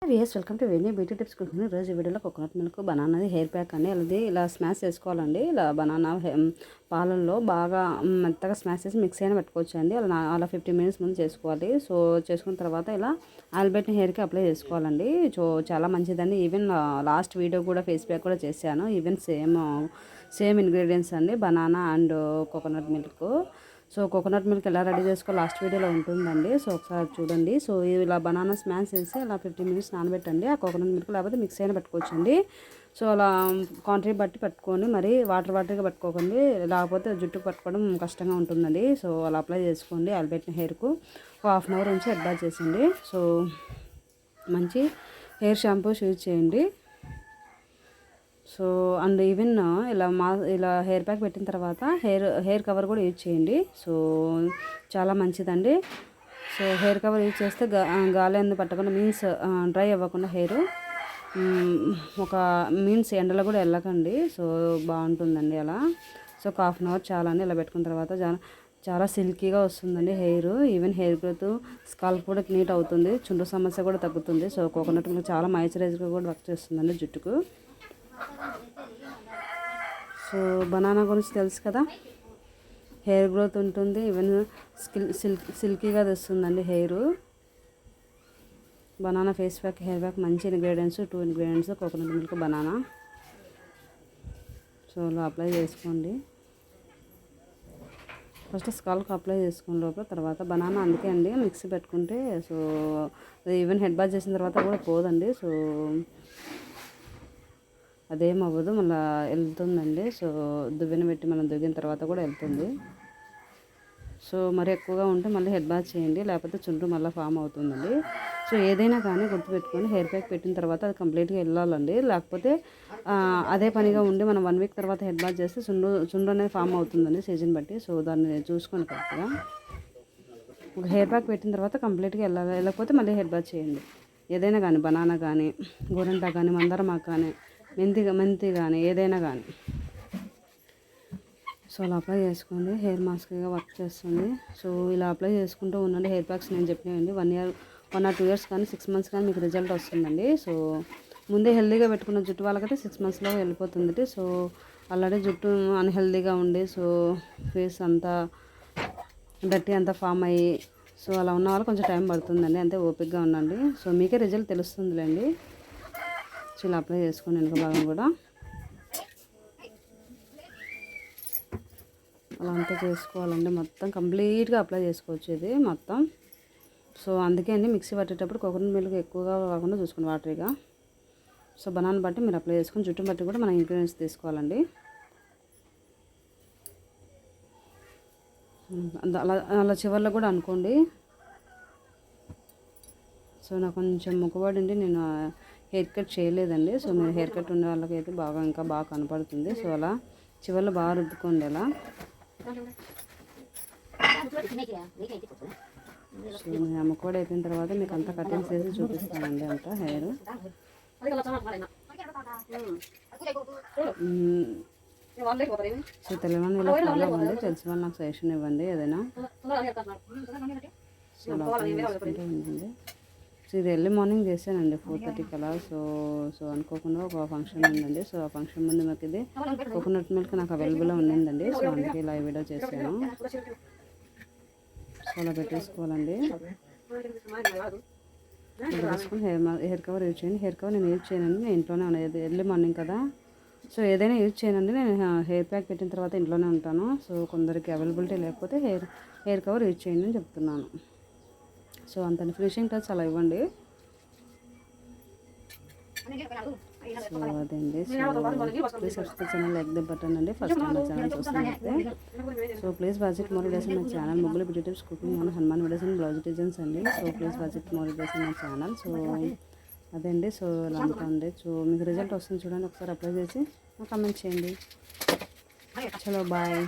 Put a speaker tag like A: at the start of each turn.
A: Welcome to Venni beauty tips cooking. రోజు వీడియోలో coconut milk బనానాది హెయిర్ ప్యాక్ అండి. అలాది ఇలా స్మాష్ చేసుకోవాలండి. ఇలా బనానా పాలల్లో బాగా మెత్తగా స్మాష్ చేసి మిక్స్ అయినా పెట్టుకోవచ్చు అండి. అలా 15 మినిట్స్ ముందు చేసుకోవాలి. సో చేసుకున్న తర్వాత ఇలా ఆల్బెట్ని హెయిర్కి అప్లై చేసుకోవాలండి. సో చాలా మంచిదండి. ఈవెన్ లాస్ట్ వీడియో కూడా ఫేస్ ప్యాక్ కూడా చేశాను. ఈవెన్ సేమ్ ఇంగ్రీడియంట్స్ అండి, banana and coconut milk. So coconut milk ఎలా రెడీ చేసుకో లాస్ట్ వీడియోలో ఉంటుందండి. సో ఒకసారి చూడండి. సో ఇలా బనానా స్మాష్ చేసి అలా 15 మినిట్స్ నానబెట్టండి. ఆ కోకోనట్ మిల్క్ లేకపోతే మిక్స్ అయినా పెట్టుకోవచ్చండి. సో అలా క్వాంటిటీ బట్టి పట్టుకొని మరి వాటర్గా పట్టుకోకండి, లేకపోతే జుట్టుకు పట్టుకోవడం కష్టంగా ఉంటుందండి. సో అలా అప్లై చేసుకోండి. ఆల్బెట్టిన హెయిర్కు ఒక హాఫ్ అన్ అవర్ నుంచి హెడ్ బాత్ చేసింది. సో మంచి హెయిర్ షాంపూస్ యూజ్ చేయండి. సో అండ్ ఈవెన్ ఇలా హెయిర్ ప్యాక్ పెట్టిన తర్వాత హెయిర్ కవర్ కూడా యూజ్ చేయండి. సో చాలా మంచిదండి. సో హెయిర్ కవర్ యూజ్ చేస్తే గాలి ఎందుకు పట్టకుండా మీన్స్ డ్రై అవ్వకుండా హెయిర్ ఎండలో కూడా వెళ్ళకండి. సో బాగుంటుందండి అలా. సో ఒక హాఫ్ అన్ అవర్ చాలా అండి. ఇలా పెట్టుకున్న తర్వాత చాలా సిల్కీగా వస్తుందండి hair. Even hair growth, scalp కూడా నీట్ అవుతుంది. చుండ్రు సమస్య కూడా తగ్గుతుంది. సో కోకోనట్ మిల్క్ చాలా మాయిశ్చరైజర్గా కూడా వర్క్ చేస్తుందండి జుట్టుకు. సో బనానా గురించి తెలుసు కదా, హెయిర్ గ్రోత్ ఉంటుంది. ఈవెన్ సిల్కీగా తెస్తుందండి hair. Banana face pack, hair pack మంచి ingredients, 2 ingredients coconut milk, banana. So ఇలా అప్లై చేసుకోండి. ఫస్ట్ స్కాల్కి అప్లై చేసుకున్న లోపల తర్వాత బనానా, అందుకే అండి మిక్సీ పెట్టుకుంటే సో ఈవెన్ హెడ్ బాత్ చేసిన తర్వాత కూడా పోదండి. సో అదేం అవ్వదు, మళ్ళీ వెళ్తుందండి. సో దువ్వెన పెట్టి మనం దువ్విన తర్వాత కూడా వెళ్తుంది. సో మరి ఎక్కువగా ఉంటే మళ్ళీ హెడ్ బాత్ చేయండి, లేకపోతే చుండ్రు మళ్ళీ ఫామ్ అవుతుందండి. సో ఏదైనా కానీ గుర్తుపెట్టుకొని హెయిర్ ప్యాక్ పెట్టిన తర్వాత అది కంప్లీట్గా వెళ్ళాలండి. లేకపోతే అదే పనిగా ఉండి మనం 1 వీక్ తర్వాత హెడ్ బాత్ చేస్తే చుండ్రు అనేది ఫామ్ అవుతుందండి సీజన్ బట్టి. సో దాన్ని చూసుకొని కరెక్ట్గా హెయిర్ ప్యాక్ పెట్టిన తర్వాత కంప్లీట్గా వెళ్ళాలి. వెళ్ళకపోతే మళ్ళీ హెడ్ బాత్ చేయండి. ఏదైనా కానీ బనానా కానీ, గోరంటా కానీ, మందారమాకు కానీ, మెంతి కానీ, ఏదైనా కానీ. సో అలా అప్లై చేసుకోండి. హెయిర్ మాస్క్గా వర్క్ చేస్తుంది. సో ఇలా అప్లై చేసుకుంటూ ఉండండి. హెయిర్ ప్యాక్స్ నేను చెప్పినాయండి 1 or 2 years కానీ 6 months కానీ మీకు రిజల్ట్ వస్తుందండి. సో ముందే హెల్దీగా పెట్టుకున్న జుట్టు వాళ్ళకైతే 6 monthsలో వెళ్ళిపోతుంది. సో ఆల్రెడీ జుట్టు అన్హెల్దీగా ఉండి సో ఫేస్ అంతా డర్టీ అంతా ఫామ్ అయ్యి సో అలా ఉన్న వాళ్ళు కొంచెం టైం పడుతుందండి. అంతే ఓపిక్గా ఉండండి. సో మీకే రిజల్ట్ తెలుస్తుందిలేండి. సో ఇలా అప్లై చేసుకోండి వెనుక భాగం కూడా. అలా అంతా చేసుకోవాలండి. మొత్తం కంప్లీట్గా అప్లై చేసుకోవచ్చు ఇది మొత్తం. సో అందుకే అండి మిక్సీ పట్టేటప్పుడు కోకోనట్ మిల్క్ ఎక్కువగా కాకుండా చూసుకోండి, వాటరీగా. సో బనానా బట్టి మీరు అప్లై చేసుకొని జుట్టు బట్టి కూడా మనం ఇంగ్రీడియంట్స్ తీసుకోవాలండి. అలా చివర్లో కూడా అనుకోండి. సో నాకు కొంచెం మొక్కుబడి ఉండి నేను హెయిర్ కట్ చేయలేదండి. సో మీరు హెయిర్ కట్ ఉండే వాళ్ళకైతే ఇంకా బాగా కనపడుతుంది. సో అలా చివర్లో బాగా రుద్దుకోండి అలా. సో నేను మొక్కుబడి అయిపోయిన తర్వాత మీకు అంతా కటింగ్స్ చేసి చూపిస్తానండి అంతా హెయిర్. సో తెలంగాణ ఇలా ఫాలో అవ్వండి. తెలిసిన వాళ్ళు నాకు సజెషన్ ఇవ్వండి ఏదైనా. సో ఉందండి. సో ఇది ఎర్లీ మార్నింగ్ చేశానండి 4:30 అలా. సో అనుకోకుండా ఒక ఫంక్షన్ ఉందండి. సో ఆ ఫంక్షన్ ముందు నాకు ఇది కోకోనట్ మిల్క్ నాకు అవైలబుల్గా ఉండిందండి. సో అందుకే ఇలా వీడియో చేశాను. సో అలా పెట్టేసుకోవాలండి. పెట్టేసుకొని హెయిర్ కవర్ యూజ్ చేయండి. హెయిర్ కవర్ నేను యూజ్ చేయనండి, నేను ఇంట్లోనే ఉన్నది. ఎర్లీ మార్నింగ్ కదా, సో ఏదైనా యూజ్ చేయనండి. నేను హెయిర్ ప్యాక్ పెట్టిన తర్వాత ఇంట్లోనే ఉంటాను. సో కొందరికి అవైలబిలిటీ లేకపోతే హెయిర్ కవర్ యూజ్ చేయండి అని చెప్తున్నాను. సో అంత ఫినిషింగ్ టచ్ అలా ఇవ్వండి. సో అదండి. So please subscribe channel, like the button అండి. ఫస్ట్ టైం నా ఛానల్ చూస్తున్నట్లయితే. So please watch more videos my channel. ముగ్గులు beauty tips, cooking and Hanuman videos and blouse designs అండి. So please watch more videos my channel. So అదండి. So ఇలా అంతా అండి. So మీకు రిజల్ట్ వస్తుంది చూడండి. ఒకసారి అప్లై చేసి కామెంట్ చేయండి. చలో బాయ్.